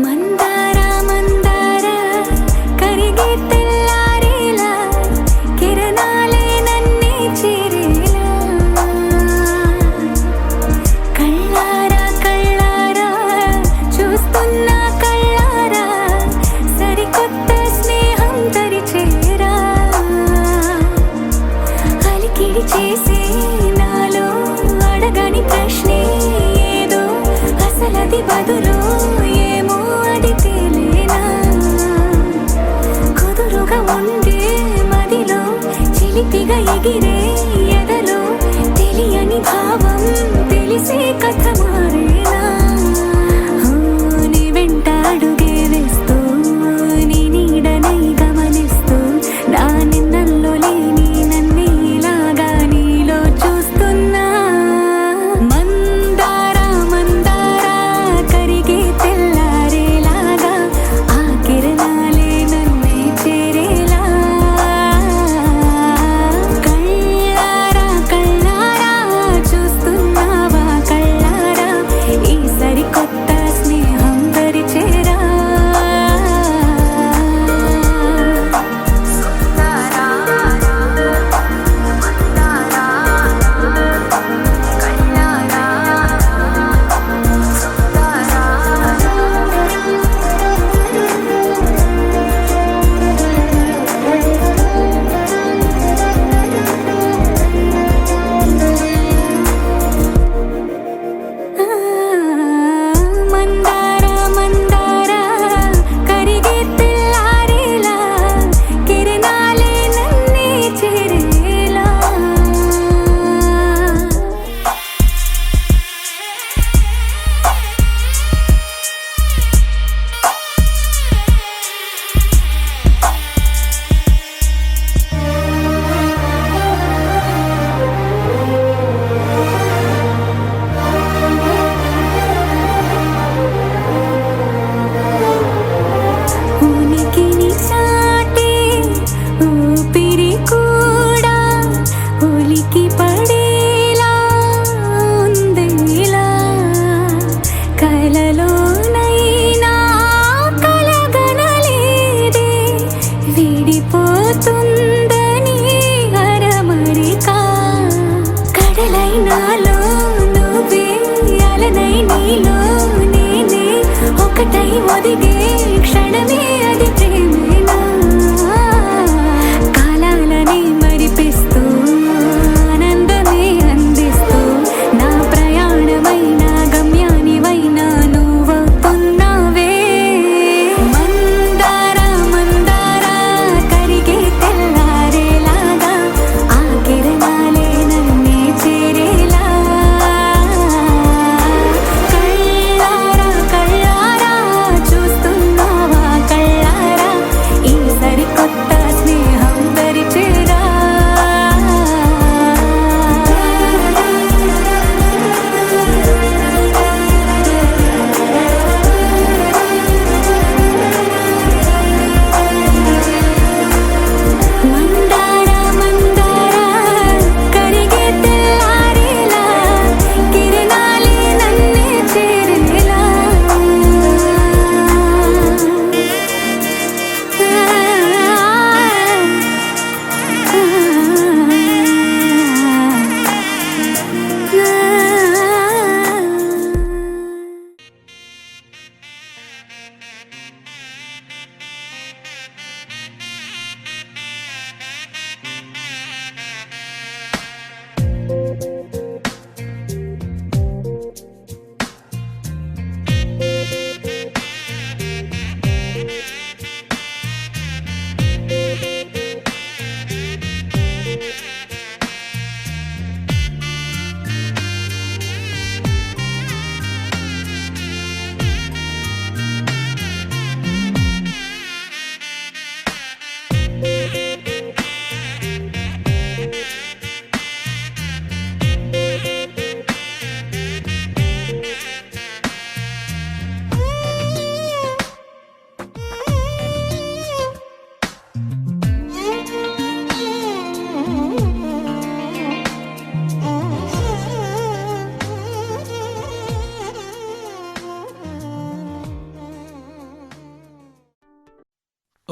మందార మందార కరిగే తెల్లారేలా కిరణాలే నన్నే చేరేలా కళ్ళారా కళ్ళారా చూస్తున్నా కళ్ళారా సరికొత్త స్నేహం తరిచేరా అలికిడి చేసే నాలో అడగని ప్రశ్నే ఏదో అసలది బదులు ఏమో అది తేలేనా కుదురుగా ఉండే మదిలో చిలిపిగా ఎగిరే ఎదలో తెలియని భావం తెలిసే కథ మారేనా నీ వెంట అడుగే వేస్తూ నీ నీడనై గమనిస్తూ నా నిన్నల్లో లేని నన్నే ఇలాగా నీలో చూస్తున్నా మందార మందార కరిగే తెల్లారేలాగా ఆ కిరణాలే నన్నే చేరేలా కళ్ళారా కళ్ళారా చూస్తున్నావా కళ్ళారా ఈ సరికొత్త స్నేహం పరిచేరా మందార మందార కరిగే తెల్లారేలా కిరణాలే నన్నే చేరేలా ఉనికిని చాటే ఊపిరి కూడా ఉలికి పడేలా ఉందేలా కలలోనైనా కలగనలేదే విడిపోతుందని అరమరిక కడలైనాలో నువ్వే అలనై నీలో నేనే ఒకటై ఒదిగే క్షణమే అది ప్రేమేనా కాలాలని మరిపిస్తూ ఆనందమే అందిస్తూ నా ప్రయాణమైన గమ్యానివైనా నువ్వవుతున్నావే మందార మందార కరిగే తెల్లారేలాగా ఆ కిరణాలే నన్నే చేరేలా కళ్ళారా కళ్ళారా చూస్తూ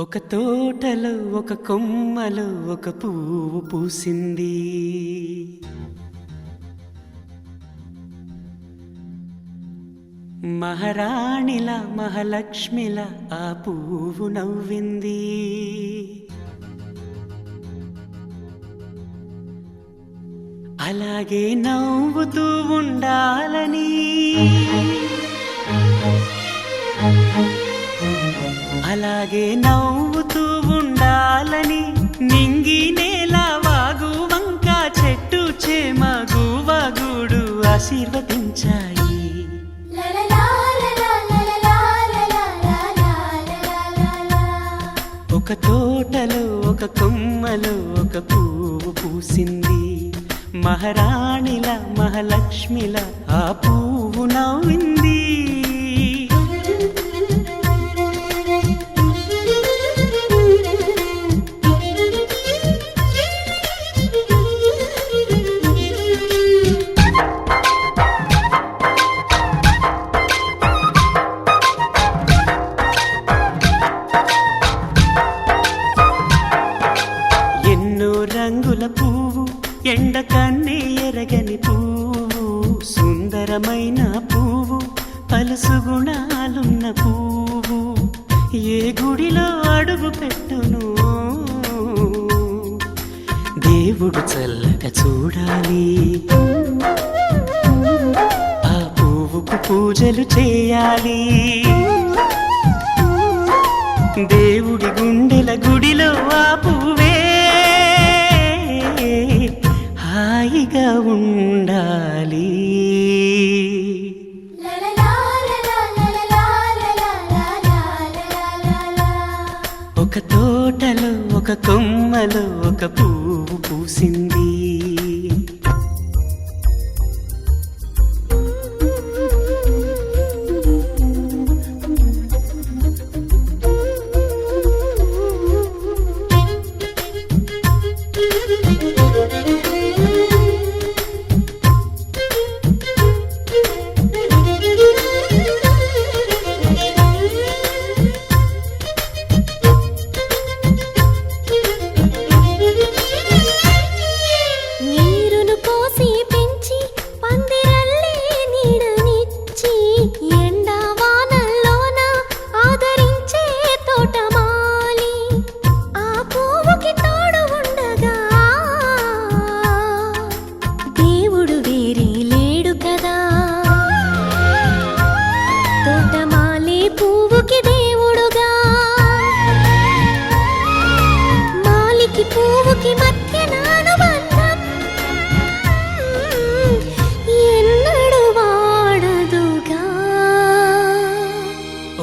ఒక తోటలో ఒక కొమ్మలో ఒక పువ్వు పూసింది. మహారాణిలా మహాలక్ష్మిలా ఆ పువ్వు నవ్వింది. అలాగే నవ్వుతూ ఉండాలని, అలాగే నవ్వుతూ ఉండాలని నింగి నేల వాగు వంక చెట్టు చేమ గువగూడు ఆశీర్వదించాయి. ఒక తోటలో ఒక కొమ్మలో ఒక పువ్వు పూసింది. మహారాణిలా మహాలక్ష్మిలా ఆ పువ్వు నవ్వింది. ఎన్నో రంగుల పువ్వు, ఎండ కన్నే ఎరగని పువ్వు, సుందరమైన పువ్వు, పలుసు గుణాలున్న పువ్వు, ఏ గుడిలో అడుగు పెట్టును దేవుడు చల్లగా చూడాలి. ఆ పువ్వుకు పూజలు చేయాలి. దేవుడి గుండెల గుడిలో ఆ పువ్వే హాయిగా ఉండాలి. ఒక తోటలో ఒక కొమ్మలో ఒక పువ్వు పూసింది.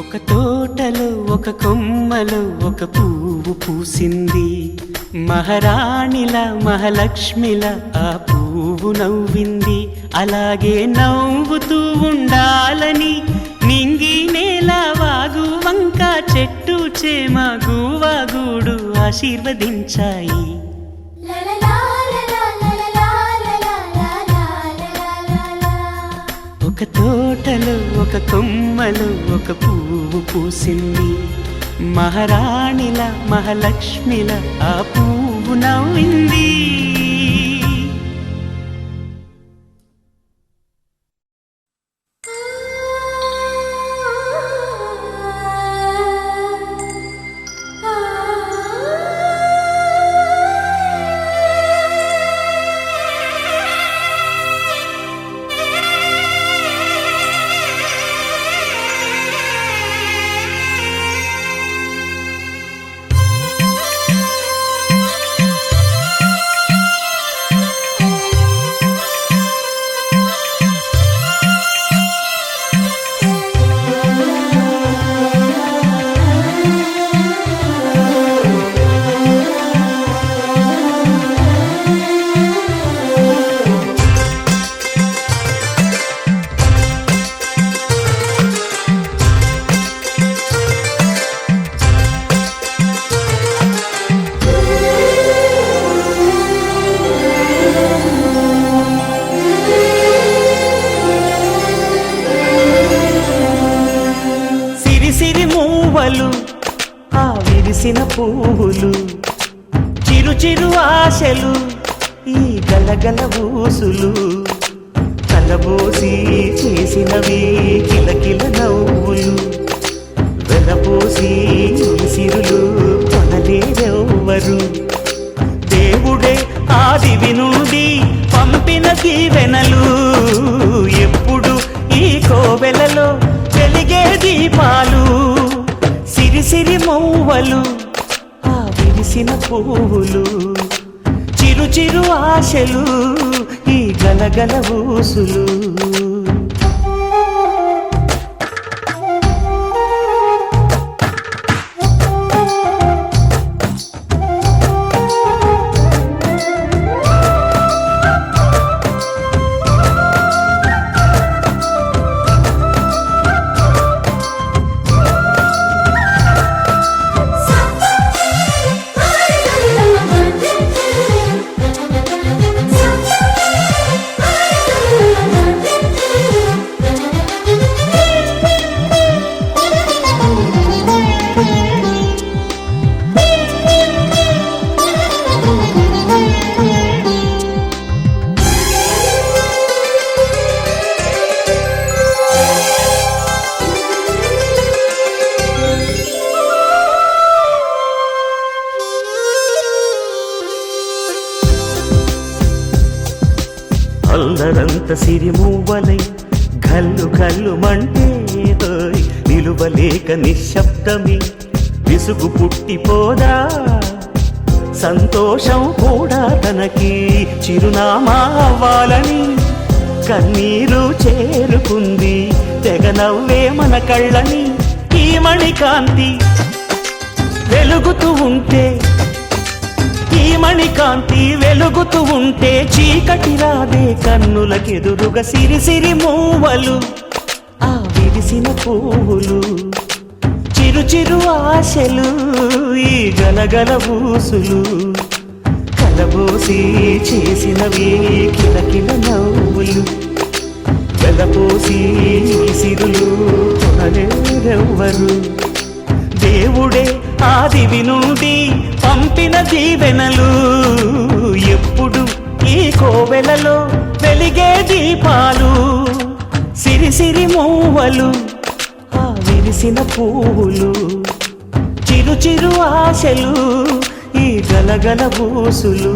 ఒక తోటలో ఒక కొమ్మలో ఒక పువ్వు పూసింది. మహారాణిలా మహాలక్ష్మిలా ఆ పువ్వు నవ్వింది. అలాగే నవ్వుతూ ఉండాలని నింగి నేల వాగు వంక చెట్టు చేమ గువగూడు ఆశీర్వదించాయి. ఒక తోటలో ఒక కొమ్మలో ఒక పువ్వు పూసింది. మహారాణిలా మహాలక్ష్మిలా ఆ పువ్వు నవ్వింది. విరిసిన పువ్వులు, చిరు చిరు ఆశలు, ఈ గలగల ఊసులు, కలబోసి చేసినవి కిలకిల నవ్వులు, వెలబోసి సిరులు కొనలేరెవ్వరు. దేవుడే ఆదివి నుండి పంపిన దీవెనలు, ఎప్పుడు ఈ కోవెలలో వెలిగే దీపాలు, సిరిసిరి మౌవలు, ఆ విరిసిన పువ్వులు, చిరు చిరు ఆశలు, ఈ గలగల ఊసులు. అల్లరంత సిరిమూవలై గల్లు గల్లు మంటే నిలువలేక నిశ్శబ్దమి విసుగు పుట్టిపోదా, సంతోషం కూడా తనకి చిరునామా అవ్వాలని కన్నీరు చేరుకుంది, తెగ నవ్వే మన కళ్ళని. ఈ మణికాంతి వెలుగుతూ ఉంటే, ఈ మణికాంతి వెలుగుతూ ఉంటే చీకటి రాదే కన్నులకెదురుగా. సిరిసిరి మూవలు, ఆ విరిసిన పువ్వులు, చిరు చిరు ఆశలు, ఈ గలగల ఊసులు, కలబోసి చేసినవి కిలకిల నవ్వులు, వెలపోసి సిరులు కొనలేరెవ్వరు. దేవుడే ఆదివి నుండి పంపిన దీవెనలు, ఎప్పుడు ఈ కోవెలలో వెలిగే దీపాలు, సిరిసిరి మూవలు, ఆ విరిసిన పువ్వులు, చిరు చిరు ఆశలు, ఈ గలగల ఊసులు.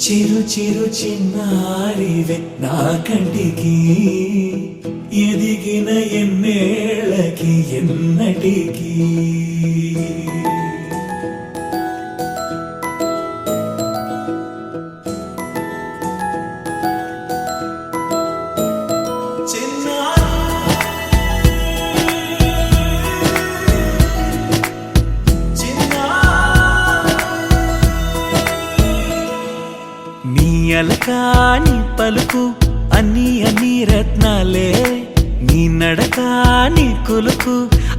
చిరు చిరు చిన్నారివే నా కంటికి, ఎదిగిన ఎన్నేళ్ళకి ఎన్నటికి. అలకాని పలుకు అన్ని అన్ని రత్నాలే, నీ నడక నీ కులుకు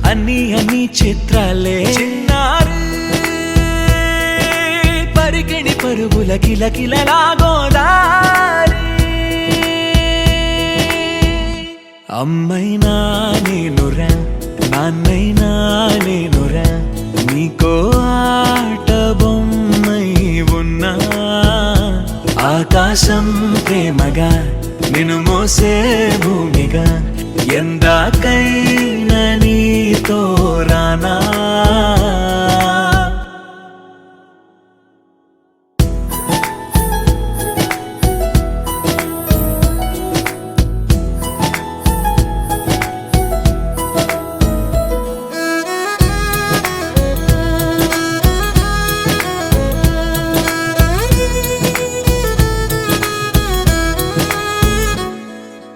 అన్ని అన్ని చిత్రాలే. చిన్నారి పరికిణి పరుగుల కిలకిలలా గోదారి, అమ్మైనా నేనురా నాన్నైనా నేనురా, నీకో ఆట బొమ్మై ఉన్నా. ఆకాశం ప్రేమగా నిన్ను మోసే భూమిగా, ఎందాకైనా నీతో రానా.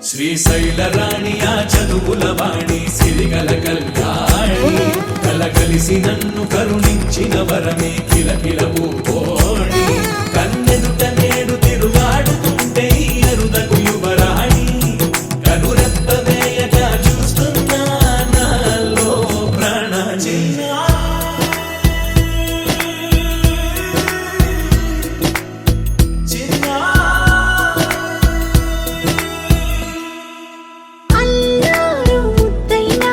శ్రీశైల రాణి ఆ చదువుల వాణి, సిరిగల కళ్యాణి, కలగలిసి నన్ను కరుణించిన వరమే కిల కిలకిలపు ఓడి కన్నెదుట నేడు తిరుగాడుతుంటే అరుదకు యువరాణి కనురెప్ప వేయక చూస్తున్నా నాలో ప్రాణ అల్లారు ముద్దైనా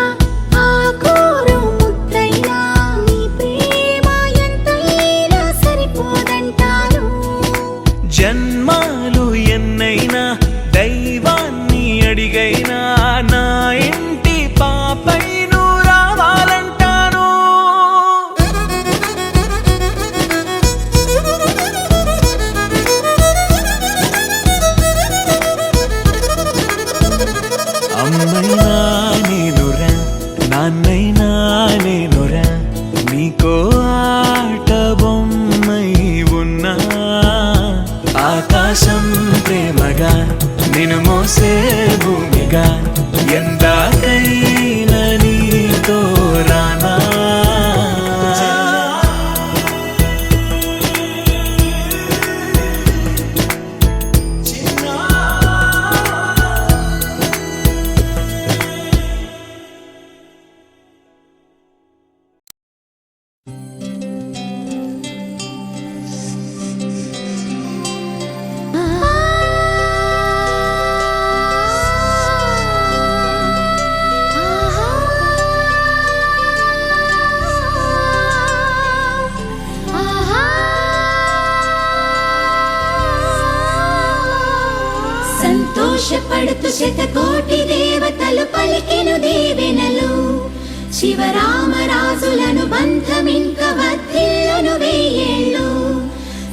ఆకూరు ముద్దైనా నీ ప్రేమ ఎంతైనా సరిపోదంటాను జన్మాలు ఎన్నైనా దైవాన్ని అడిగైనా నా ఇంటి పాపై నువ్వు రావాలంటాను అమ్మైనా నేనురా నాన్నైనా నేనురా నీకో ఆట బొమ్మై ఉన్నా ఆకాశం ప్రేమగా నిన్ను మోసే భూమిగా ఎందాకైనా నీతో రానా సంతోషపడుతూ శతకోటి దేవతలు పలికెను దీవెనలు శివరామరాజులను బంధమింక వర్ధిల్లును వెయ్యేళ్ళు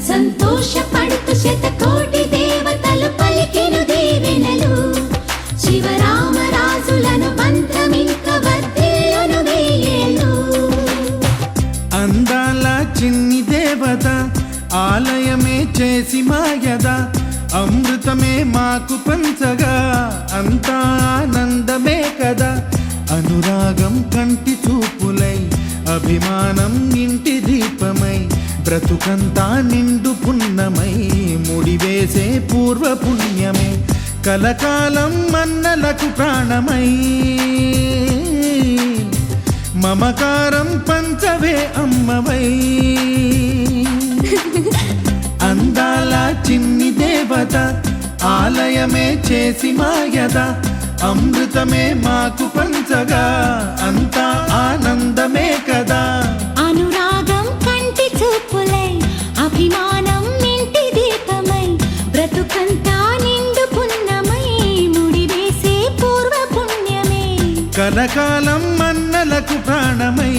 సంతోషపడుతూ శతకోటి దేవతలు పలికెను దీవెనలు శివరామరాజులను బంధమింక వర్ధిల్లును వెయ్యేళ్ళు అందాల చిన్ని దేవత ఆలయమే చేసి మాయద అమృతమే మాకు పంచగా అంతా ఆనందమే కదా అనురాగం కంటి చూపులై అభిమానం ఇంటి దీపమై బ్రతుకంతా నిండు పున్నమై ముడివేసే పూర్వ పుణ్యమే కలకాలం మన్నలకు ప్రాణమై మమకారం పంచవే అమ్మవై అందాల చిన్ని దేవత ఆలయమే చేసి మాయద అమృతమే మాకు పంచగా అంతా ఆనందమే కదా అనురాగం కంటి చూపులై అభిమానం ఇంటి దీపమై బ్రతుకంతా నిండు పున్నమై ముడివేసే పూర్వ పుణ్యమే కలకాలం మన్నలకు ప్రాణమై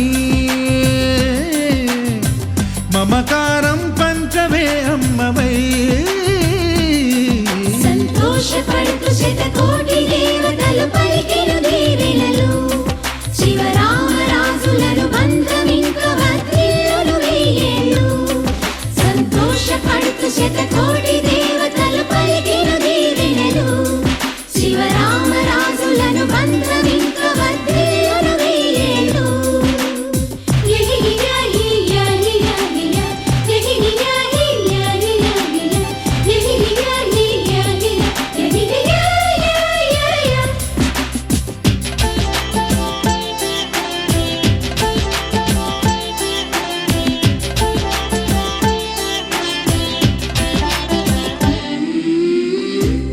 మమకారం పంచవే అమ్మవై సంతోషపడుతూ శతకోటి దేవతలు పలికెను దీవెనలు శివరామరాజులను బంధమింక వర్ధిల్లును వెయ్యేళ్ళు సంతోషపడుతూ శతకోటి దేవతలు పలికెను దీవెనలు శివరామరాజులను బంధమింక వర్ధిల్లును వెయ్యేళ్ళు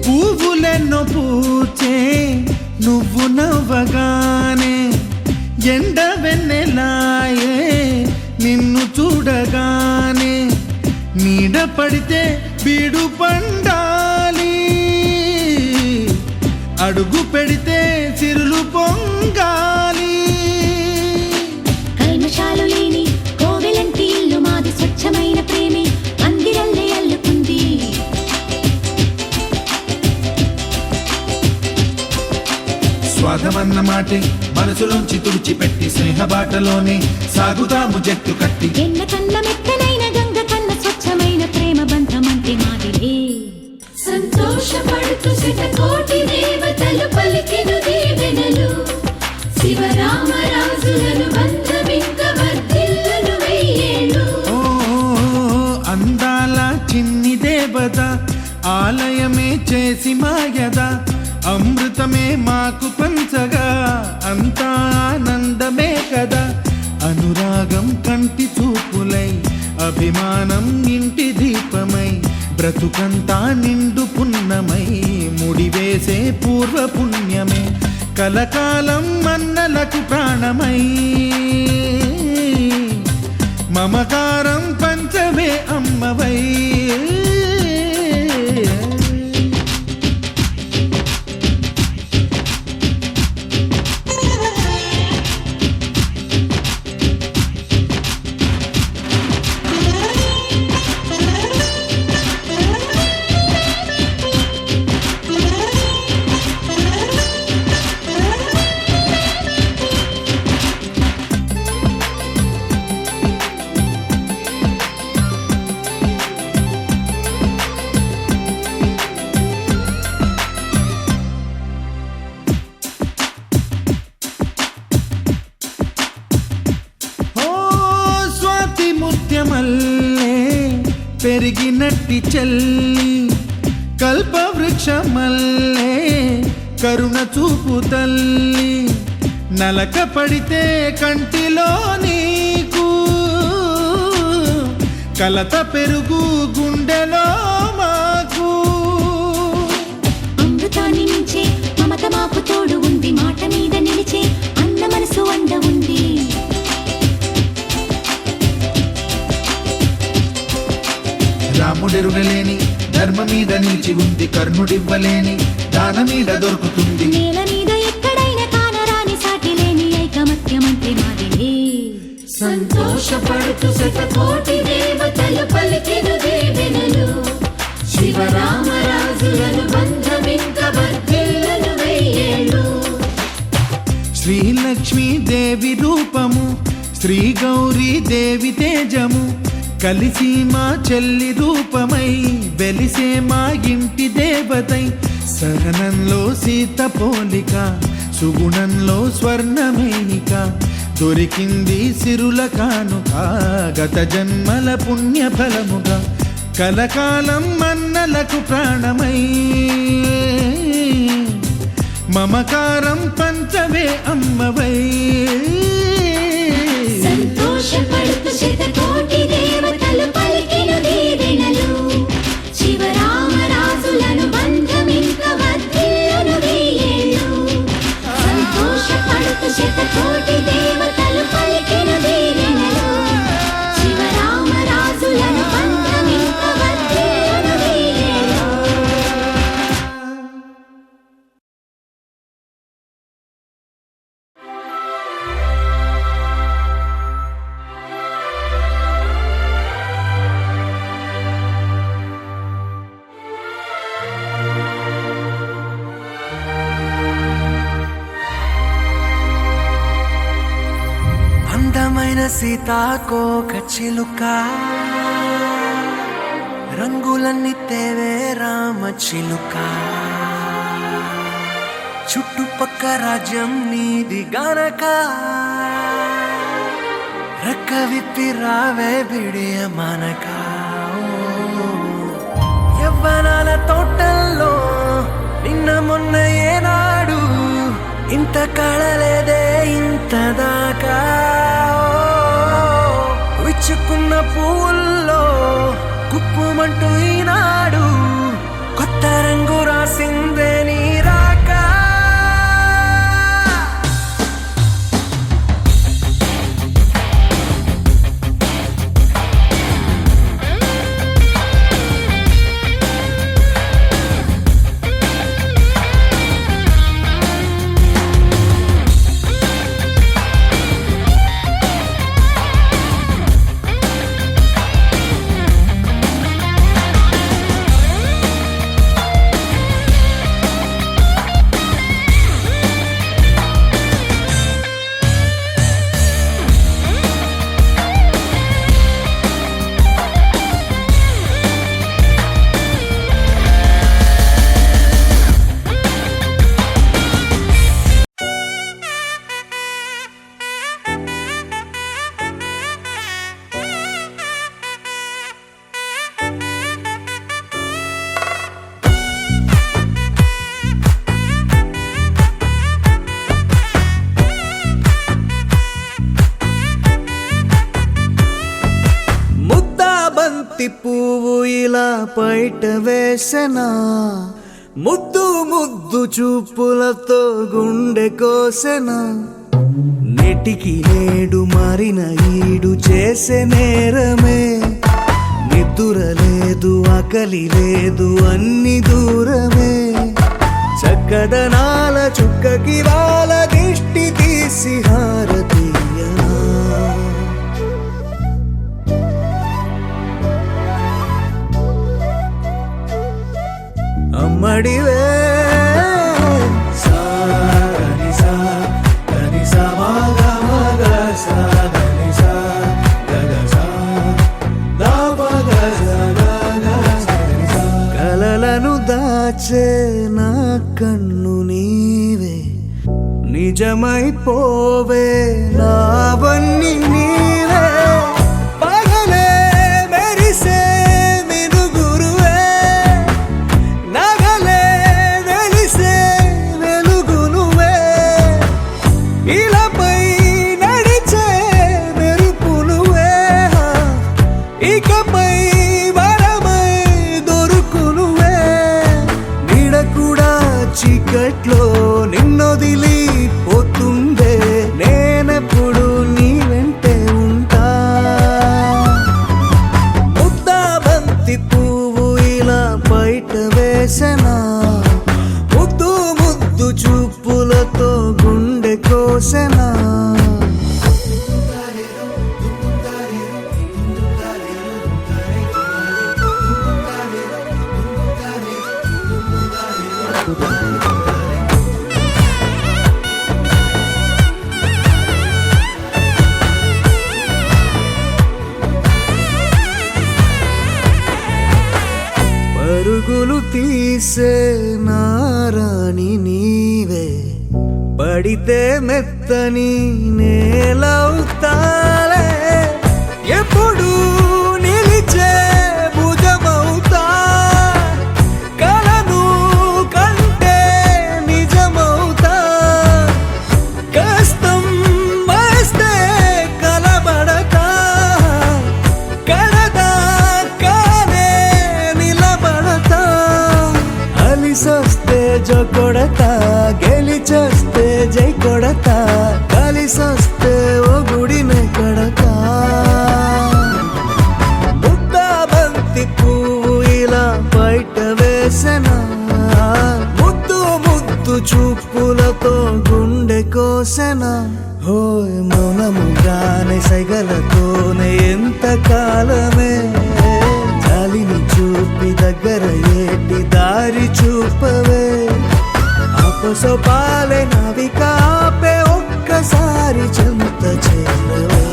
పువ్వులెన్నో పూచే నువ్వు నవ్వగానే ఎండ వెన్నెలాయే నిన్ను చూడగానే నీడ పడితే బీడు పండాలి అడుగు పెడితే సిరులు పొంగాలి కల్మషాలు లేని కోవెలంటి ఇల్లు మాది స్వచ్ఛమైన ప్రేమే అందిరల్లే అల్లుకుంది స్వాగమన్న మాటే మనసులోంచి తుడిచిపెట్టి స్నేహబాటలోనే సాగుతాము జట్టు కట్టి ఎన్న కన్న మెత్తనైన గంగ కన్న స్వచ్ఛమైన ప్రేమ బంధమంటే మాదిలే సంతోషపడుతూ శతకోటి దేవతలు పలికెను దీవెనలు శివరామరాజులను బంధమింక వర్ధిల్లును వెయ్యేళ్ళు చేసి మాయద అమృతమే మాకు పంచగా అంతా ఆనందమే కదా. అనురాగం కంటి చూపులై అభిమానం ఇంటి దీపమై బ్రతుకంతా నిండు పున్నమై ముడివేసే పూర్వ పుణ్యమే కలకాలం మన్నలకు ప్రాణమై మమకారం పంచవే అమ్మవై. పెరిగినట్టి చెల్లి కల్పవృక్షమల్లే కరుణ చూపు తల్లి నలక పడితే కంటిలో నీకు కలత పెరుగు గుండెలో మాకు. అమృతాన్ని మించే మమత మాకు తోడు ఉంది మాట మీద నిలిచే అన్న మనసు అండ ఉంది. రాముడెరుగలేని ధర్మ మీద నిలిచి ఉంది కర్ణుడివ్వలేని దాన మీద దొరుకుతుంది. నేల మీద ఎక్కడైనా కానరాని సాటి లేని ఐకమత్యమంటే మాదిలే. సంతోషపడుతూ శతకోటి దేవతలు పలికెను దీవెనలు శివరామరాజులను బంధమింక వర్ధిల్లును వెయ్యేళ్ళు. శ్రీలక్ష్మీ దేవి రూపము శ్రీ గౌరీ దేవి తేజము కలిసి మా చెల్లి రూపమై వెలిసే మా ఇంటి దేవతై. సహనంలో సీత పోలిక సుగుణంలో స్వర్ణమేనిక దొరికింది సిరుల కానుక గత జన్మల పుణ్య ఫలముగా కలకాలం మన్నలకు ప్రాణమై మమకారం పంచవే అమ్మవై. సంతోషపడుతూ శతకోటి దేవతలు పలికిన దీవెనలు శివరామరాజులను బంధమింక వర్ధిల్లును వెయ్యేళ్ళు. సంతోషపడుతూ శతకోటి దేవతలు పలికిన దీవెనలు శివరామరాజులను బంధమింక వర్ధిల్లును వెయ్యేళ్ళు. అందమైన సీతాకోక చిలుక రంగులన్నీ తేవే రామ చిలుక చుట్టుపక్క రాజ్యం నీది గనక రెక్క విప్పి రావే బిడియ మనక. యవ్వనాల తోటల్లో నిన్న మొన్న ఏనాడు ఇంత కళలేదే ఇంత దాకా. విచ్చుకున్న పువ్వుల్లో కుప్పుమంటూ ఈనాడు కొత్త రంగు రాసిందే నీ రాక. బంతి పువ్వు ఇలా బయట వేసెనా ముద్దు ముద్దు చూపులతో గుండె కోసెనా నెటికి నేడు మారిన ఈడు చేసే నేరమే నిద్ర లేదు ఆకలి లేదు అన్ని దూరమే చక్కదనాల చుక్కకి వాళ్ళ దిష్టి తీసి హారతీయనా అమ్మడివే సాగని సా గని సా మగ మగ సా గని సా గగ సా దా మగ సా గగ సా కలలను దాచే నా కన్ను నీవే నిజమైపోవే నావన్నీ నీవే పగలే మెరిసే మినుగురువే నగలే వెలిసే వెలుగు నువ్వే ఇలాపై నడిచే మెరుపు నువ్వే ఇకపై వరమై దొరుకు నువ్వే నీడ కూడా చీకట్లో నిన్నొదిలి పోతుందే నేనెప్పుడు నీ వెంటే ఉంటా ముద్దా బంతి పువ్వు ఇలా బయట వేసెనా ముద్దు ముద్దు చూపులతో గుండె కోసెనా పరుగులు తీసే నారాణి నీవే పడితే మెత్తని నేలవుతాలే ఎప్పుడు నిలిచే భుజమవుతా కలను కంటే నిజమవుతా కష్టం వస్తే కలబడతా కడదా కానే నిలబడతా అలిసొస్తే జో కొడతా గెలిచొస్తే జై కొడతా కలిసొస్తే ఓ గుడినే కడతా ముద్దా బంతి పువ్వు ఇలా బయట వేసెనా ముద్దు ముద్దు చూపులతో గుండె కోసెనా హోయ్ మౌనముగానే సైగలతోనే ఎంత కాలమే జాలిని చూపి దగ్గర ఏటి దారి చూపవే అపసోపాలే నవికాపే ఒక్కసారి చెంత చేరవే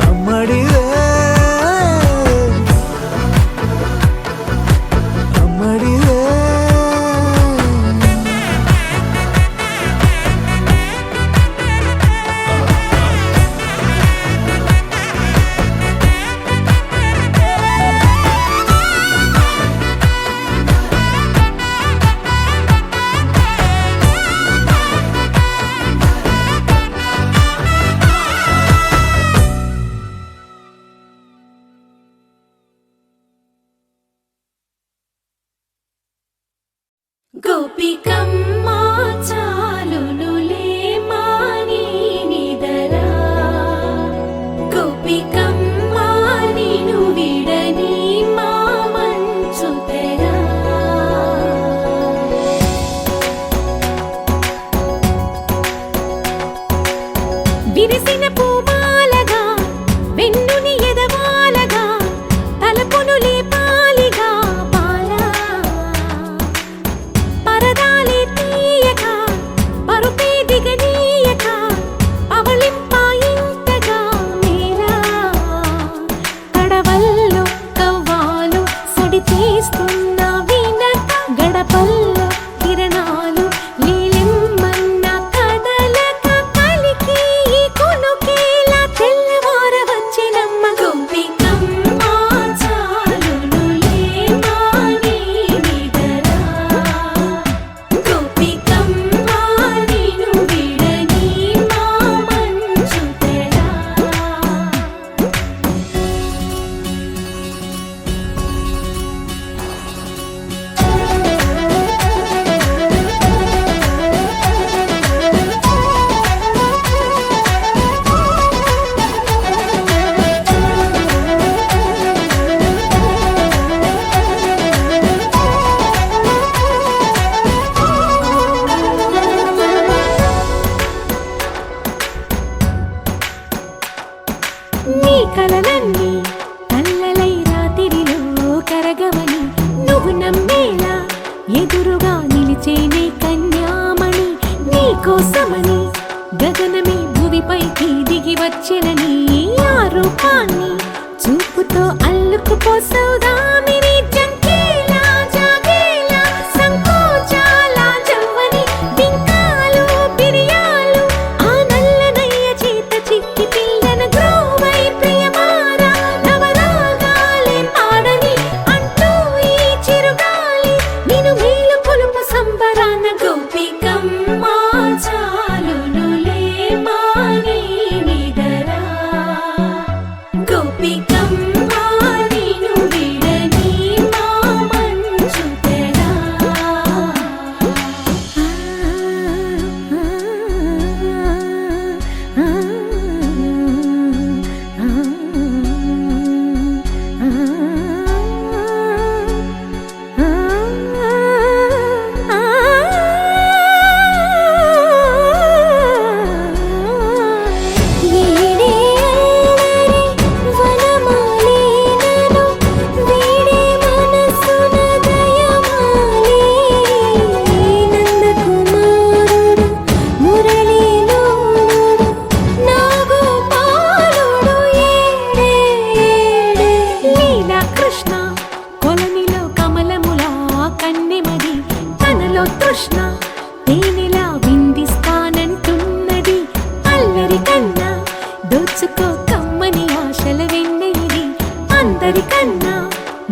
అమ్మడివే అమ్మడివే గోపికమ్మ చాలునులే మాని నిదరా గోపికమ్మ నిను విడని మా మంచు తెరా విరిసిన పూమాలగా వెన్నుని ఎదవాలగా తలపును లేపాలిగా పాలా పరదాలే తీయక పరుపే దిగనీయక పవళింపాయింతగా మేరా కడవల్లో కవ్వాలు సడి చేస్తున్న వీణత గడపల్లో కిరణాలు నీలిమ్మన్న కదలక కలికి ఈ కొనుక నీ కలలన్నీ కల్లలై రాత్రిలో కరగవని నువ్వు నమ్మేలా ఎదురుగా నిలిచేనే కన్యామణి నీ కోసమని గగనమే భువిపైకి దిగి వచ్చెనని ఆ రూపాన్ని చూపుతో అల్లుకుపోసౌదామిని జంకేలా జాగేలా సంకోచాల జవ్వని బింకాలు బిరియాలు ఆ నల్లనయ్య చేత చిక్కి పిల్లన గ్రోవై ప్రియమారా నవరాగాలే పాడని అంటూ ఈ చిరుగాలి నిన్ను మేలు కొలుపు సంబరాన గోపికమ్మ చాలునులే మాని నిదరా గోపికమ్మ నిన్ను విడని మా మంచు తెరా కృష్ణ కొలనిలో కమలములా కన్నెమది తనలో తృష్ణ తేనెలా విందిస్తానంటున్నది అల్లరి కన్నా దోచుకో కమ్మని ఆశల వెన్నెలిది అందరికన్నా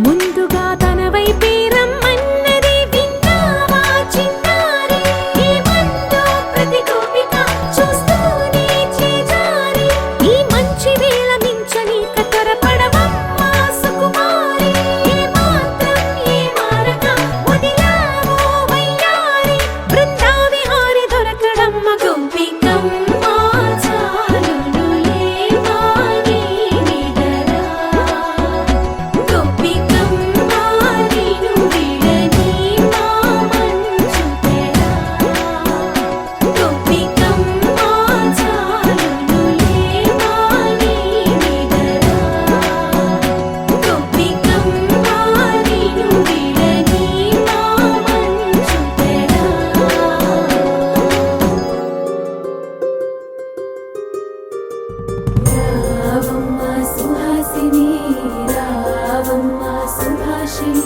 ముందుగా తన వైపే రమ్మన్నది విన్నావా చిన్నారి ఏమందో ప్రతి గోపిక చూస్తూనే చేజారి ఈ మంచి వేళ మించని కతరపడవమ్మా సుకుమారి ఏ మాత్రం ఏ మారక వదిలావో వయ్యారి బృందావిహారి దొరకడమ్మ గోపికమ్మ చాలునులే మాని నిదరా గోపికమ్మ నిన్ను విడని మా మంచు తెరా గోపికమ్మ చాలునులే మాని నిదరా గోపికమ్మ నిన్ను విడని మా మంచు తెరా రావమ్మ సుహాసిని రావమ్మ సుభాషిణి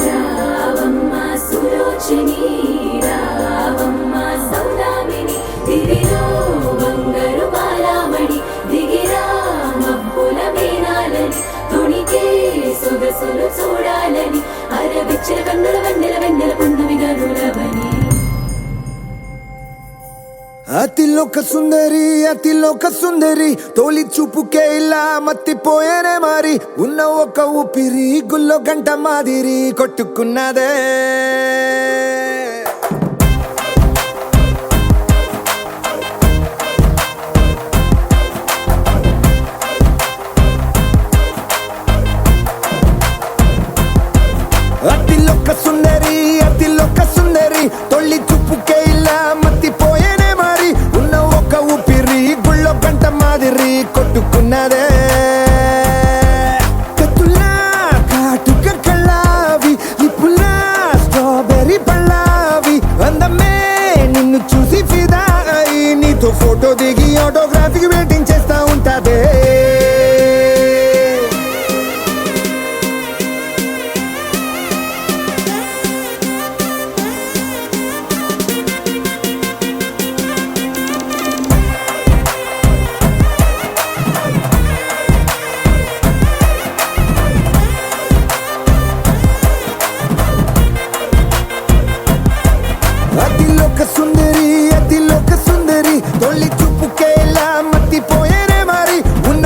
రావమ్మ సులోచని రావమ్మ సౌదామిని దివిలో బంగారు బాలామణి దిగిరా మబ్బుల మేనాలని తుణికే సొగసులు చూడాలని అరవిచ్చల కన్నుల వెన్నెల వెన్నెల పున్నమి గనులవని అతిలోక సుందరి తోలి చూపుకే ఇలా మత్తిపోయేనే మారి ఉన్న ఒక ఊపిరి గుల్లో గంట మాదిరి కొట్టుకున్నదే అతిలోక సుందరి తొలి చూపుకే ఇలా మత్తిపోయేనే మారి ఉన్న ఒక ఊపిరి గుళ్ళో గంట మాదిరి కొట్టుకున్నదే కత్తులా కాటుక కళ్ళావి నిప్పులా స్ట్రాబెర్రీ పళ్ళావి అందమే నిన్ను చూసి ఫిదా అయి నీతో ఫోటో దిగి ఆటోగ్రాఫీకి వెయిటింగ్ చేస్తా ఉంటాదే అతిలోక సుందరి తొలి చూపుకే ఇలా మత్తిపోయేనే మారి ఉన్న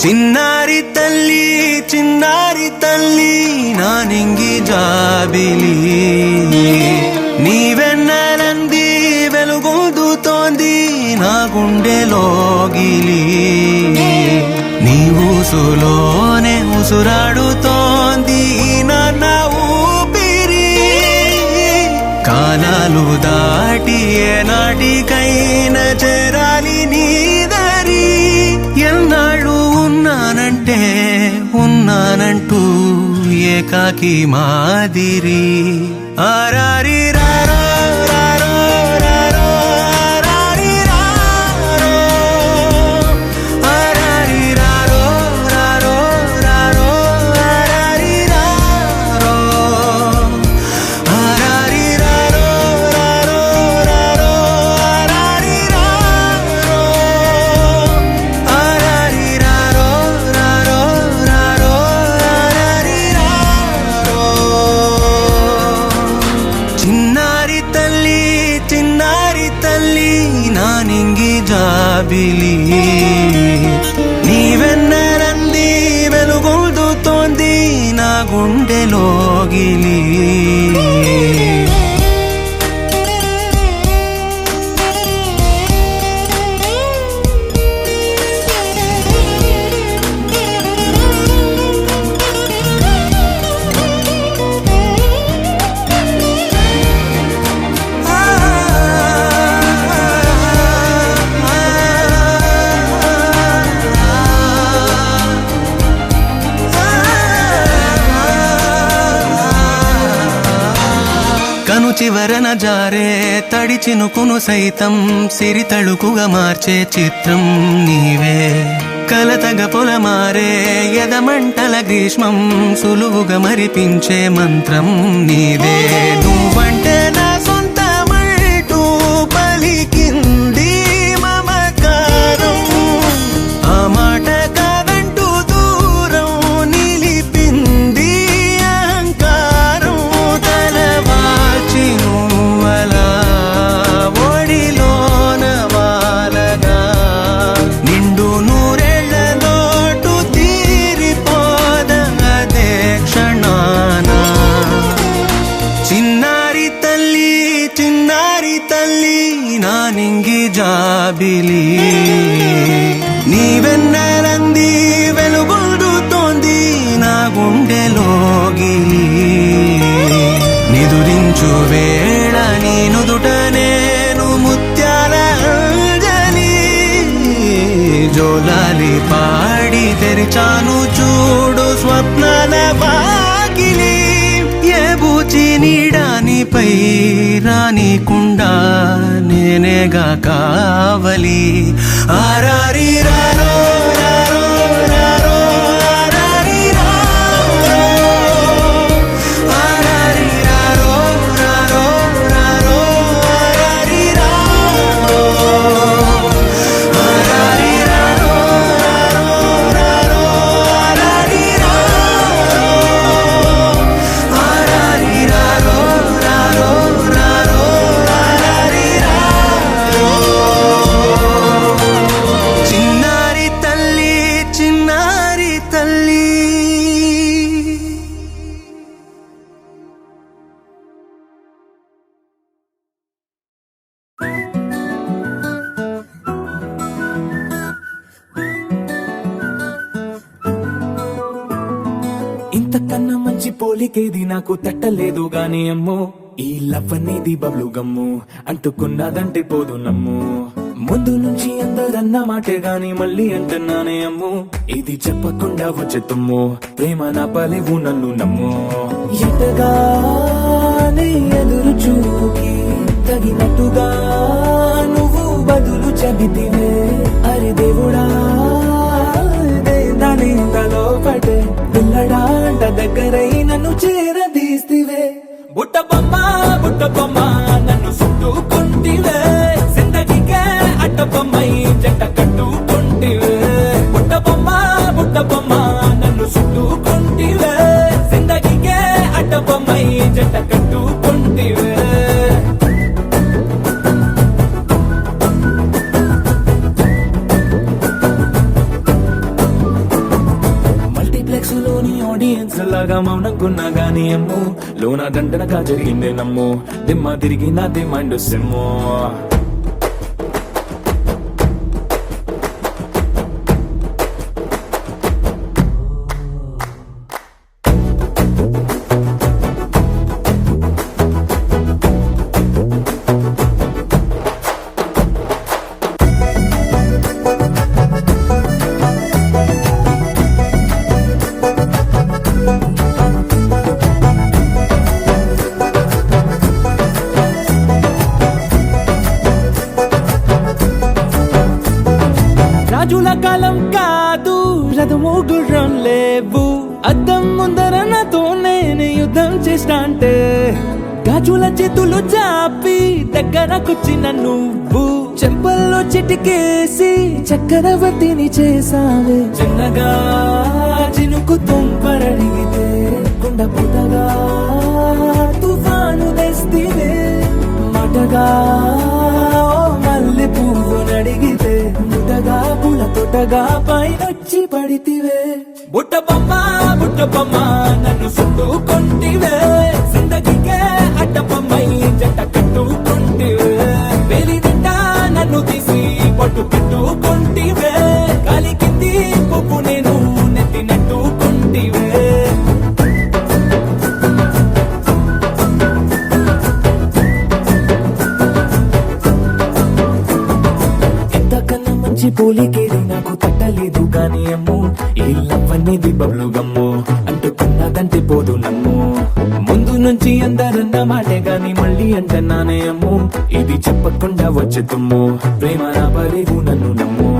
చిన్నారి తల్లి చిన్నారి తల్లి నా నింగి జాబిలి నీవెన్నెలంది వెలుగొందుతోంది నా గుండెలోగిలి నీ ఊసులోనే ఉసురాడుతోంది నా ఊపిరి కాలాలు దాటి ఏనాటికైనా చేరాలి నీ దరి ఎన్నాళ్ళు ఉన్నానంటూ ఏకాకి మాదిరి ఆరారి రారో రారో రారో ఆరారి రారో ఆరారి రారో రారో రారో ఆరారి రారో ఆరారి రారో రారో రారో ఆరారి రారో ఆరారి రారో రారో రారో ఆరారి రారో చిన్నారి తల్లి నా నింగి జాబిలి నీవెన్నెలంది వెలుగొందుతోంది నా గుండెలోగిలి కను చివరన జారే తడి చినుకును సైతం సిరి తళుకుగా మార్చే చిత్రం నీవే కలతగ పొలమారే ఎదమంటల గ్రీష్మం సులువుగా మరిపించే మంత్రం నీదే నువ్వంటే నా సొంతమంటూ పలికింది మమకారం ఆ మాట కాదంటూ దూరం నిలిపింది అహంకారం తలవాచి నువ్వలా ఒడిలోన వాలగా నిండు నూరేళ్ల లోటు తీరిపోదదే క్షణాన చిన్నారి తల్లి నా నింగి జాబిలి నీవెన్నెలంది వెలుగొందుతోంది నా గుండెలోగిలి నిదురించు వేళ నీ నుదుట నేను ముత్యాల అంజలి జోలాలి పాడి తెరిచాను చూడు స్వప్నాల వాకిలి ఏ బూచి నీడానిపై రానికుండా నేనేగా కావలి ఆరారి రారో రారో రారో ఆరారి రారో ఆరారి రారో రారో రారో ఆరారి రారో ఆరారి రారో రారో రారో ఆరారి రారో ఆరారి రారో రారో రారో ఆరారి రారో చిన్నారి తల్లి ఇంతకన్నా మంచి పోలికేది నాకు తట్టలేదు గాని అమ్మో ఈ లవ్ అనేది బబ్లు గమ్ము అంటుకున్నదంటే పోదు నమ్ము ముందు నుంచి అందరన్న మాటే గాని మళ్ళీ అంటున్నానే అమ్ము ఇది చెప్పకుండా వచ్చే తుమ్ము ప్రేమ నా పలేవు నన్ను నమ్ము ఎటగానే ఎదురు చూకి తగినట్టుగా నువ్వు బదులు చెబితివే అరే దేవుడా దానింతలో పడే పిల్లడాంట దగ్గరై నన్ను చేరదీస్తివే బుట్ట బొమ్మ నన్ను చుట్టుకుంటివే జిందగీకే అట్ట బొమ్మై జంట కట్టుకుంటివే బుట్ట బొమ్మ నన్ను చుట్టుకుంటివే జిందగీకే అట్ట బొమ్మై జంట కట్టుకుంటివే ఆడియన్స్ లాగా మౌనంకున్నా గానీ అమ్ము లోన దండనగా జరిగిందే నమ్ము దిమ్మ తిరిగి నాది మైండ్ సిమ్ము రాజుల కాలం కాదు రథము గుర్రం లేవు అద్దం ముందర నాతో నేను యుద్ధం చేస్తా అంటే గాజుల చేతులు చాపి దగ్గరకొచ్చిన నువ్వు చెంపల్లో చిటికేసి చక్రవర్తిని చేసావే చిన్నగా చినుకు తుంపరడిగితే కుండ పుటగా తుఫాను తెస్తివే మాటగా మల్లె పువ్వు నడిగితే ముటగా పుల తొటగా పైనొచ్చి పడితివే బుట్ట బొమ్మ నన్ను చుట్టుకొంటివే జిందగీకే అడ్డపమ్మై జంట కట్టుకొంటివే వేలి నిండా నన్ను తీసి పట్టు పెట్టుకొంటివే గాలి కింది పువ్వు నేను నెత్తి నెట్టుకొంటివే ఎంతకన్నా మంచి పోలికేది నాకు తట్టలేదు కానీ అమ్ము ఈ లవ్ అనేది బబ్లు గమ్ము అంటుకున్నదంటే పోదు నమ్ము ముందు నుంచి అందరన్న మాటే గాని మళ్ళీ అంటున్నానే అమ్ము ఇది చెప్పకుండా వచ్చే తుమ్ము ప్రేమ నా పరేగు నన్ను నమ్ము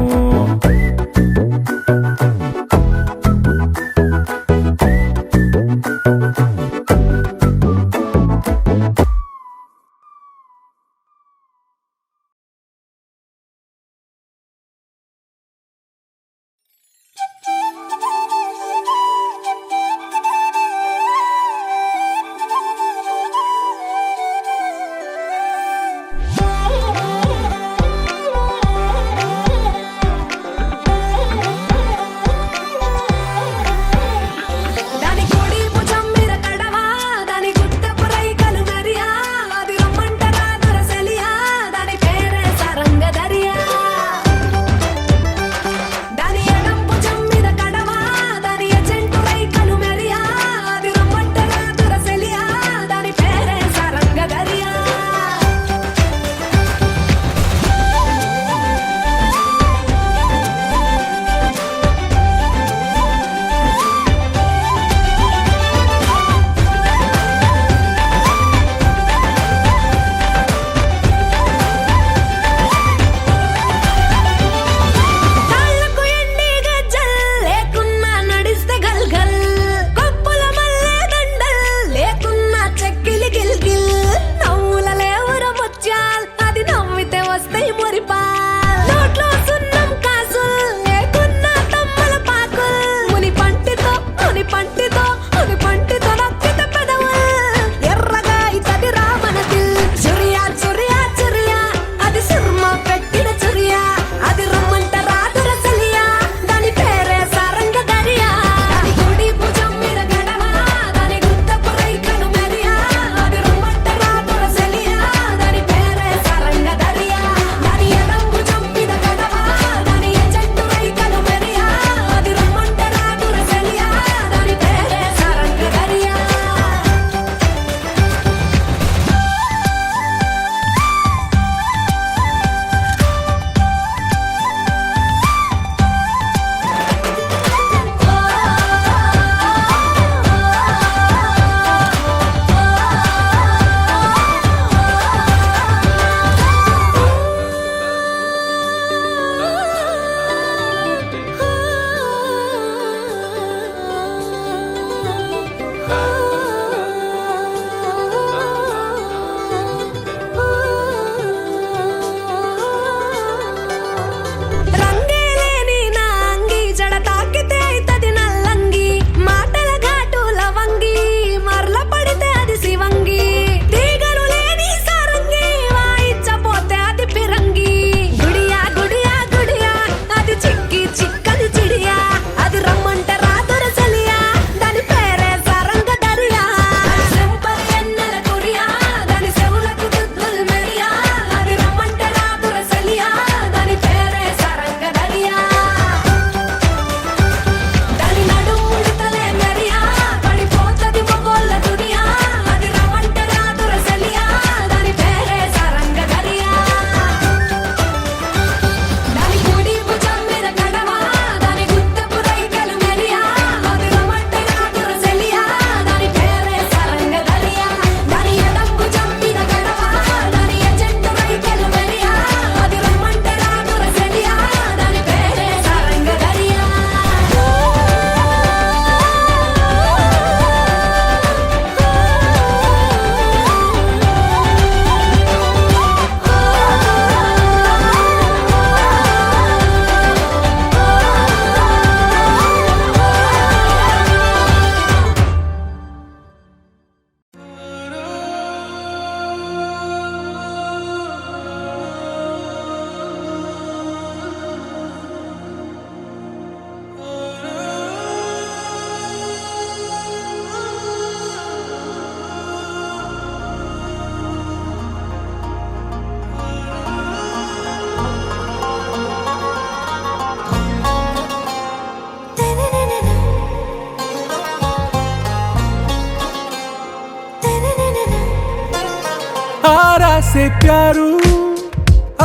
సే ప్యారు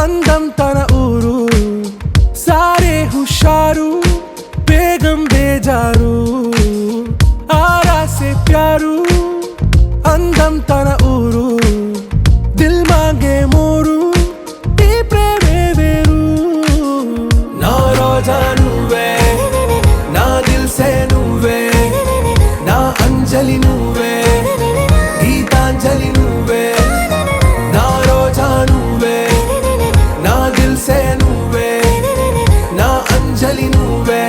అందం తన ఊరు సారే హుషారు బేగం బేజారు ఆరా సే ప్యారు అందం తన ఊరు దిల్ మాంగే మోరు ఈ ప్రేమే వేరు నా రోజా నువ్వే నా దిల్ సే నువ్వే నా అంజలి నువ్వే గీతాంజలి నువ్వే నా రోజా నువ్వే నా దిల్ సే నువ్వే నా అంజలి నువ్వే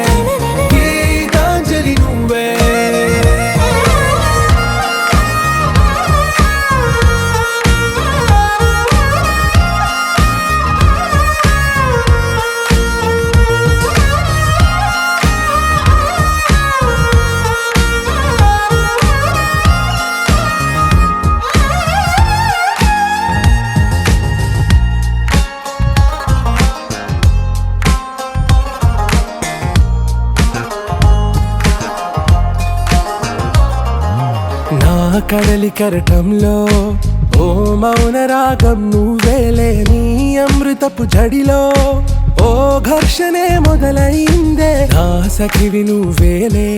గీతాంజలి నువ్వే నా కడలి కరటంలో ఓ మౌన రాగం నువ్వేలే నీ అమృతపు జడిలో ఓ ఘర్షణే మొదలైందే నా సఖివి నువ్వేలే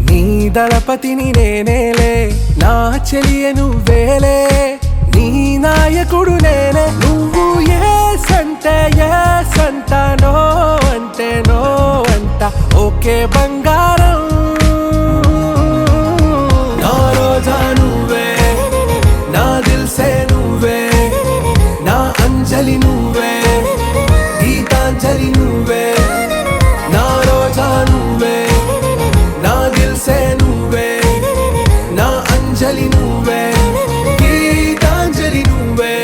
నీ దళపతిని నేనేలే నా చెలియ నువ్వేలే నీ నాయకుడు నేనే నువ్వు ఏ సంట నో అంటే నో అంట ఓకే బంగారం నా రోజా నువ్వే నా దిల్ సే నువ్వే నా అంజలి నువ్వే గీతాంజలి నువ్వే నా రోజా నువ్వే నా దిల్ సే నువ్వే నా అంజలి నువ్వే గీతాంజలి నువ్వే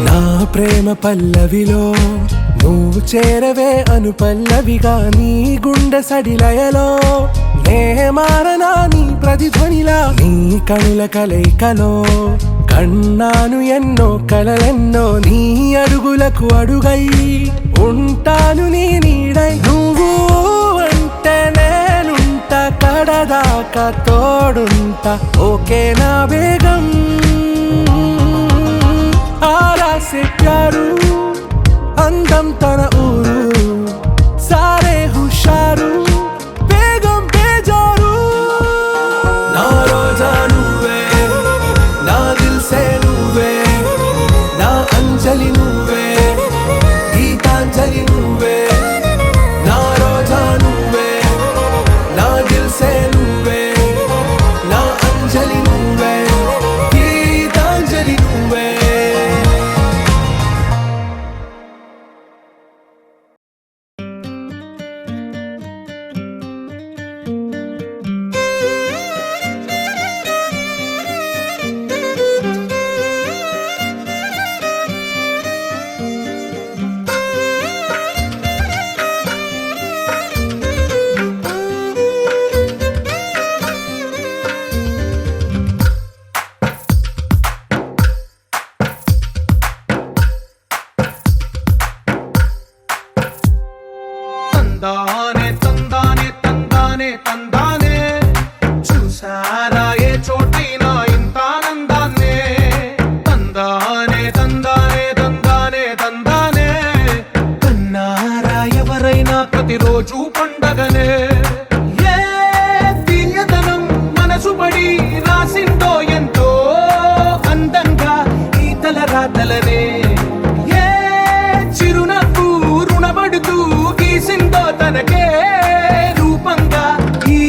నా ప్రేమ పల్లవిలో నువ్వు చేరవే అను పల్లవిగా నీ గుండె సడిలయలో నే మారనా నీ ప్రతిధ్వనిలా నీ కనుల కలయికలో కన్నాను ఎన్నో కలలెన్నో నీ అడుగులకు అడుగై ఉంటాను నీ నీడై నువ్వు అంటే నేనుంట కడదాకా తోడుంటా ఓకే నా వేగం ఆరా సే ప్యారు అందం తన ఊరు సారే హుషారు బేగం బేజారు నా రోజా నువ్వే నా దిల్ సే నువ్వే నా అంజలి నువ్వే గీతాంజలి నువ్వే నా రోజా నువ్వే నా దిల్ సే నువ్వే నా అంజలి నువ్వే గీతాంజలి నువ్వే తందానే తందానే తందానే తందానే చూసారా ఏ చోటైనా ఇంత ఆనందాన్నే తందానే తందానే తందానే తందానే కన్నారా ఎవరైనా ప్రతిరోజు పండగనే ఏ తీయదనం మనసు పడి రాసిందో ఎంతో అందంగా ఈ తలరాతలనే ఏ చిరునవ్వు రుణపడుతూ గీసిందో తనకే రూపంగా ఈ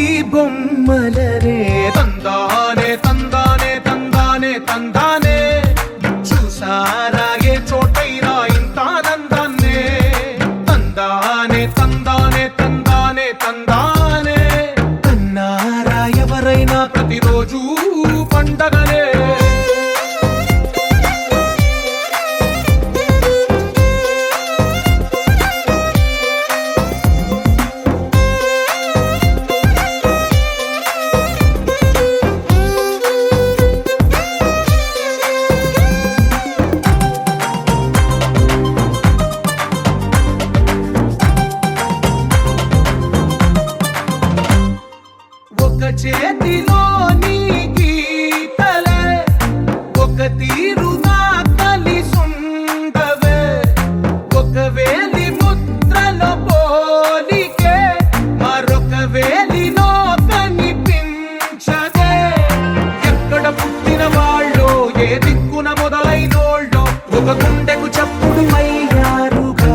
చప్పుడు అయ్యారుగా.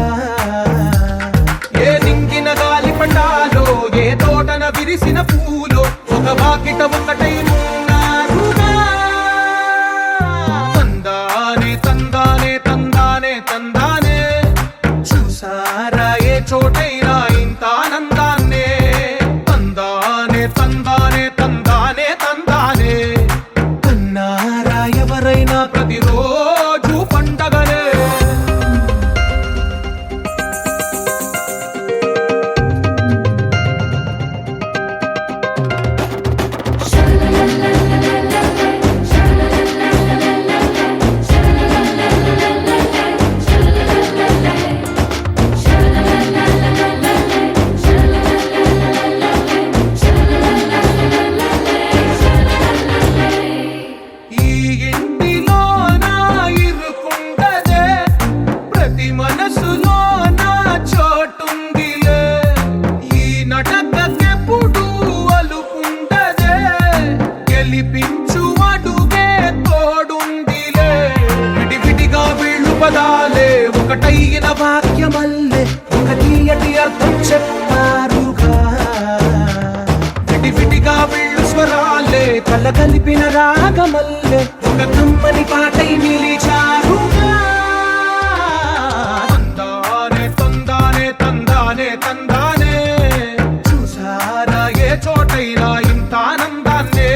ఏ నింగిన గాలి పండాలో, ఏ తోటన విరిసిన పూలో, ఒక వాకిట ఒకటై ఉన్నారుగా. తందానే తందానే తందానే తందానే, చూసారా ఏ చోటైనా ఇంత ఆనందాన్నే. తందానే తందానే తందానే తందానే, కన్నారా ఎవరైనా ప్రతిరోజు పండగలే. ఈ ఇంటిలో నా ఇరుకుండదే, ప్రతి మనసులో నా చోటుందిలే. ఈ నటకెప్పుడు అలుపుండదే, గెలిపించు అడుగే తోడుందిలే. విడివిడిగా వీళ్ళు పదాలే ఒకటైన వాక్యమల్లే, ఒక తీయటి అర్థం చెప్పారుగా. విడివిడిగా వీళ్ళు స్వరాలే కల కలిపిన రాగమల్లే, ఒక కమ్మని పాటై నిలిచారుగా. తందానే తందానే తందానే తందానే, చూసారా ఏ చోటైనా ఇంత ఆనందాన్నే.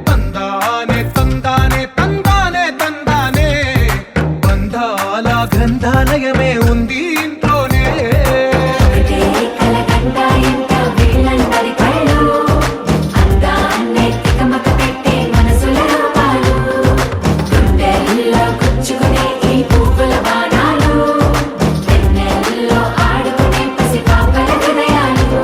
తందానే తందానే తందానే తందానే, బంధాల గ్రంథాలయమే ఉంది ఇంట్లోనే. కలకండ ఎంత వీళ్ళందరి కళ్ళు, అందాన్నే తికమక పెట్టే మనసుల రూపాలు, గుండెల్లో గుచ్చుకునే ఈ పువ్వుల బాణాలు, వెన్నెల్లో ఆడుకునే పసిపాపల హృదయాలు.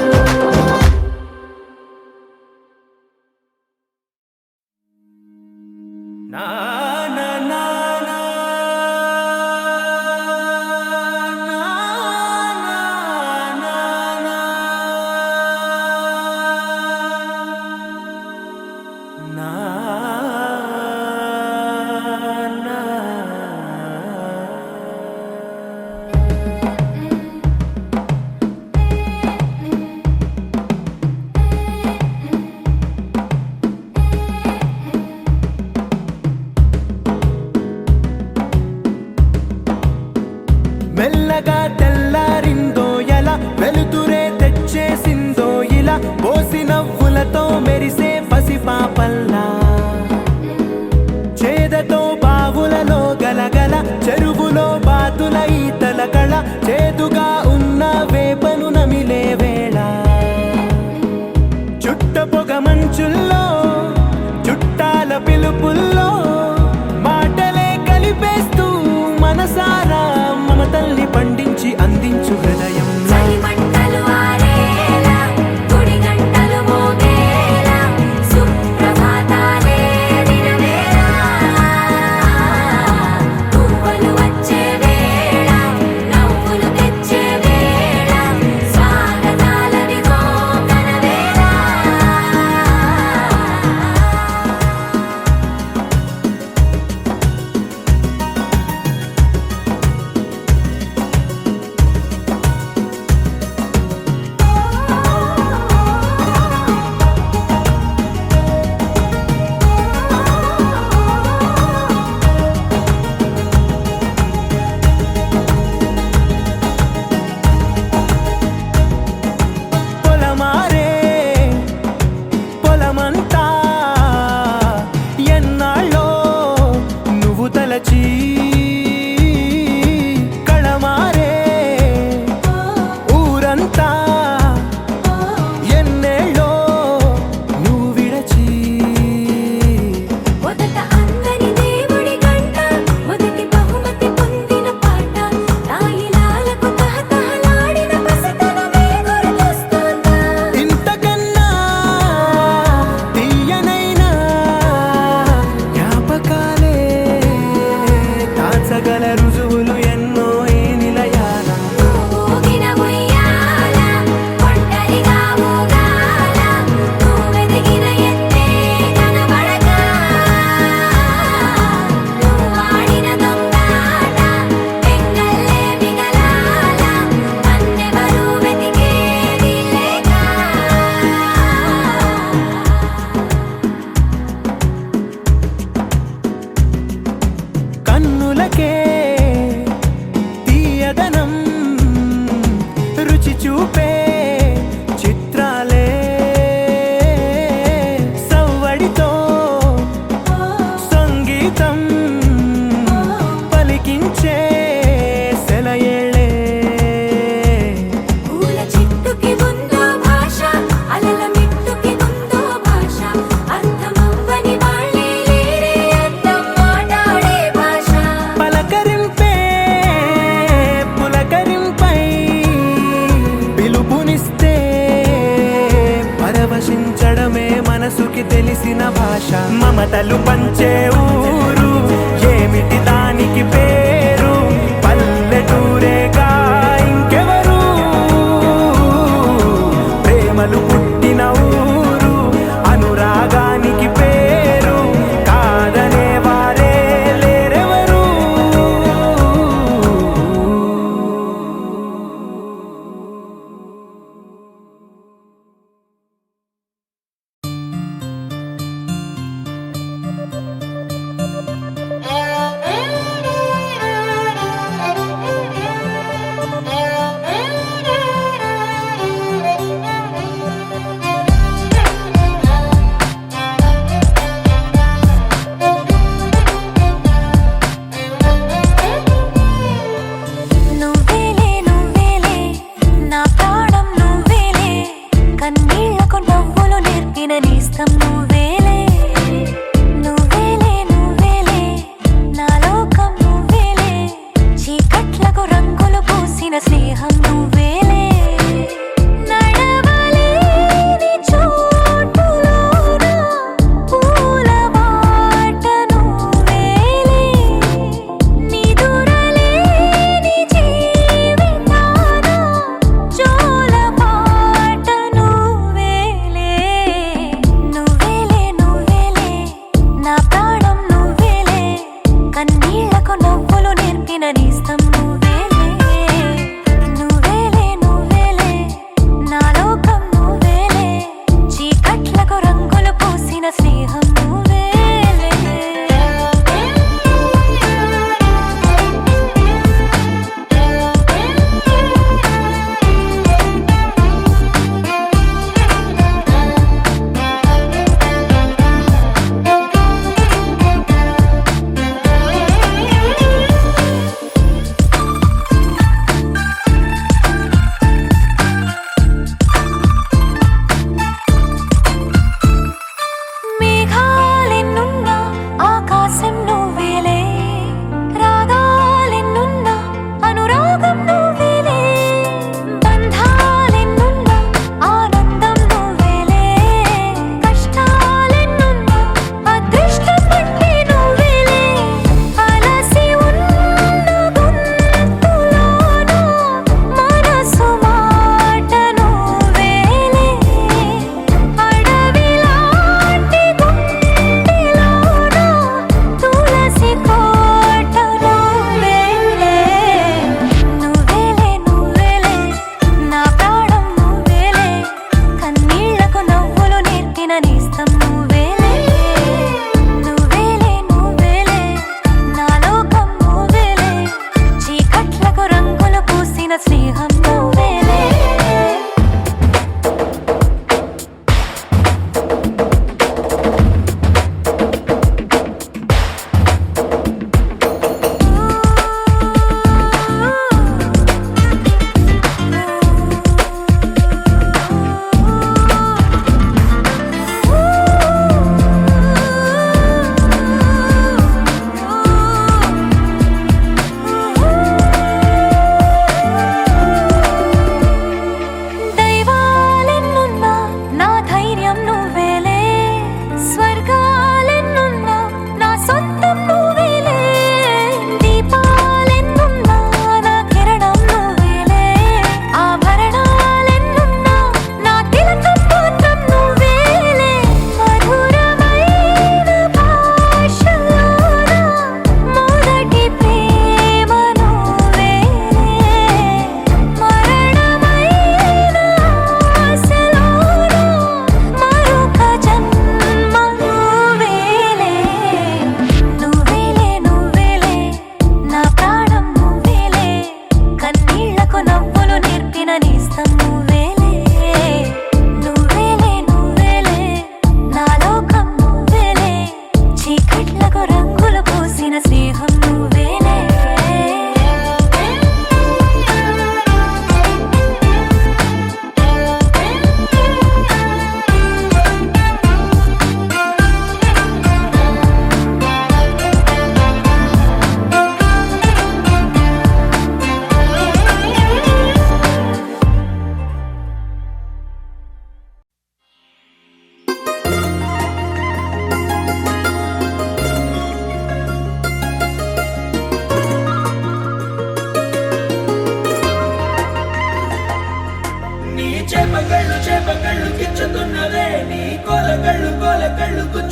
నా నా నా నా మెల్లగా తెల్లారిందో ఎలా, వెలుతురే తెచ్చేసిందో ఇలా, పోసి నవ్వులతో మెరిసే పసిపాపల్లా. చేదతో బావులలో గలగల, చెరువులో బాతుల ఈతల కళ, చేదుగా ఉన్న వేపను నమిలే వేళ. చుట్ట పొగ మంచుల్లో, చుట్టాల పిలుపుల్లో, మాటలే కలిపేస్తూ మనసారా మమతల్ని పండించి అందించు హృదయం. చలిమంటలు ఆరేలా, గుడి గంటలు మోగేలా, సుప్రభాతాలే వినవేళ, పువ్వులు వచ్చే వేళ, నవ్వులు తెచ్చే వేళ, స్వాగతాలదిగో కనవేళ. భాష మమతలు పంచే ఊరు ఏమిటి దానికి పేరు పల్లెటూరేగా ఇంకెవరు ప్రేమలు పుట్టిన ఊరు అనురాగానికి పేరు కాదనే వారే లేరెవరు నువ్వేలే నువ్వేలే నా ప్రాణం నువ్వేలే కన్నీళ్లకు నవ్వులు నేర్పిన నేస్తం నువ్వేలే నువ్వేలే నువ్వేలే నా లోకం నువ్వేలే చీకట్లకు రంగులు పూసిన స్నేహం నువ్వేలే నడవలేని చోటులోన పూల బాట నువ్వేలే నిదురలేని జీవితాన జోల పాట నువ్వేలే నువ్వేలే నువ్వేలే నా ప్రాణం నువ్వేలే కన్నీళ్లకు నవ్వులు నేర్పిన నేస్తం నువ్వేలే నువ్వేలే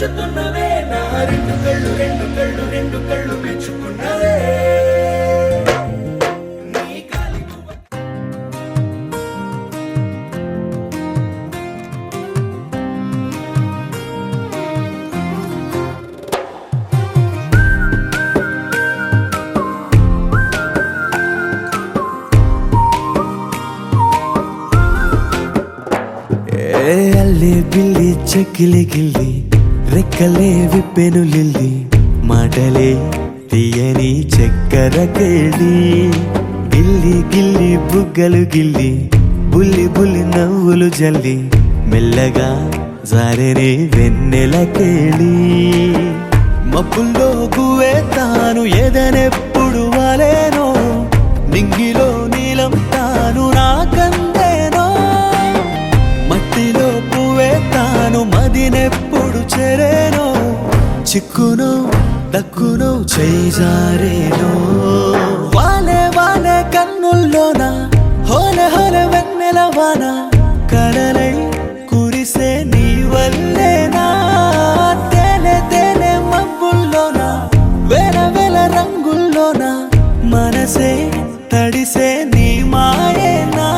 పెంచుతున్నవే నా రెండు కళ్ళు రెండు కళ్ళు రెండు కళ్ళు పెంచుకున్నవే నీ కాలి అల్లే బిల్లి చెక్కిలి గిల్లి రెక్కలే విప్పెను లిల్లి మాటలే తీయని చక్కెర కేళి గిల్లి గిల్లి బుగ్గలు గిల్లి బుల్లి బుల్లి నవ్వులు జల్లి మెల్లగా జారెనే వెన్నెల కేళి మబ్బుల్లో గువే తాను ఎదనెప్పుడు వాలేనో నింగిలో నీలం తాను నాకందేనో మట్టిలో పువ్వే తాను మదినెప్పుడు చెరేనో చిక్కును దక్కును చేజారేనో వాలే వాలే కన్నుల్లోన హోలే హోలే వెన్నెల వాన కలలై కురిసే నీ వల్లేనా తేనె తేనె మబ్బుల్లోన వేల వేల రంగుల్లోన మనసే తడిసే నీ మాయేనా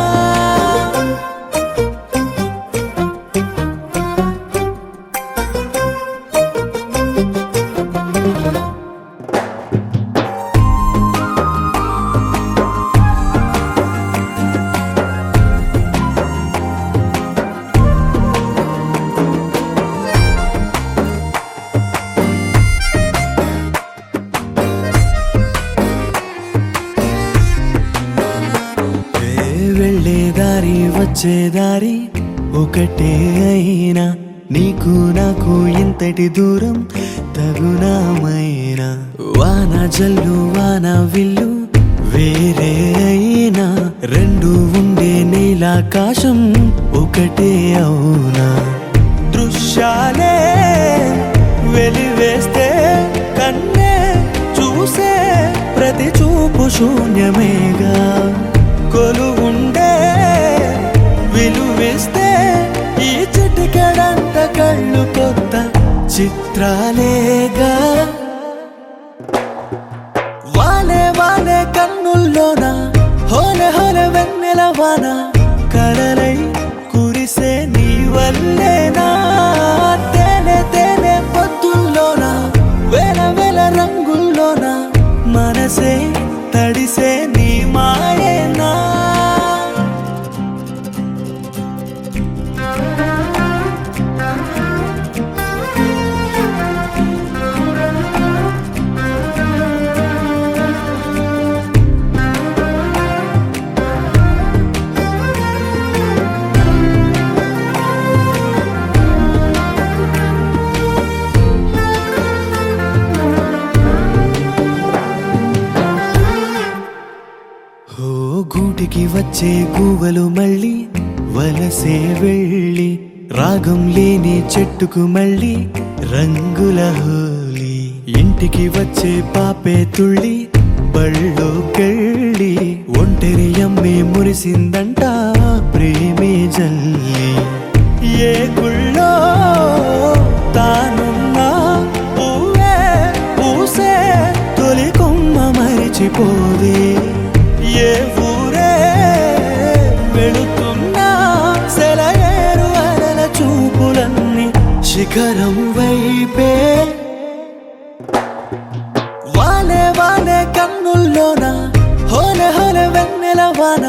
వెళ్ళే దారి వచ్చే దారి ఒకటే అయినా నీకు నాకు ఇంతటి దూరం తగునామైనా వాన జల్లు వాన విల్లు వేరే అయినా రెండు ఉండే నీలాకాశం ఒకటే అవునా దృశ్యాలే వెలివేస్తే కన్నే చూసే ప్రతి చూపు శూన్యమేగా కొలువుండే విలువిస్తే ఈ చిటికెడంత కళ్ళు కొత్త చిత్రాలేగా వాలే వాలే కన్నుల్లోన హోలే హోలే వెన్నెల వాన కలలై కురిసే నీ వల్లేనా తేనె తేనె పొద్దుల్లోన వేల వేల రంగుల్లోన మనసే తడిసే నీ మాయేనా గూటికి వచ్చే గువ్వలు మళ్ళీ వలసే వెళ్ళి రాగం లేని చెట్టుకు మళ్ళీ రంగుల హోలీ ఇంటికి వచ్చే పాపే తుళ్ళి బళ్ళోకెళ్ళి ఒంటరి అమ్మే మురిసిందంట ప్రేమే జల్లి ఏ గుళ్ళో తానున్నా పువ్వే పూసే తొలి కొమ్మ మరిచిపోదే ఏ ఊరే వెళుతున్నా సెలయేరు అలల చూపులన్నీ శిఖరం వైపే వాలే వాలే కన్నుల్లోన హోలే హోలే వెన్నెల వాన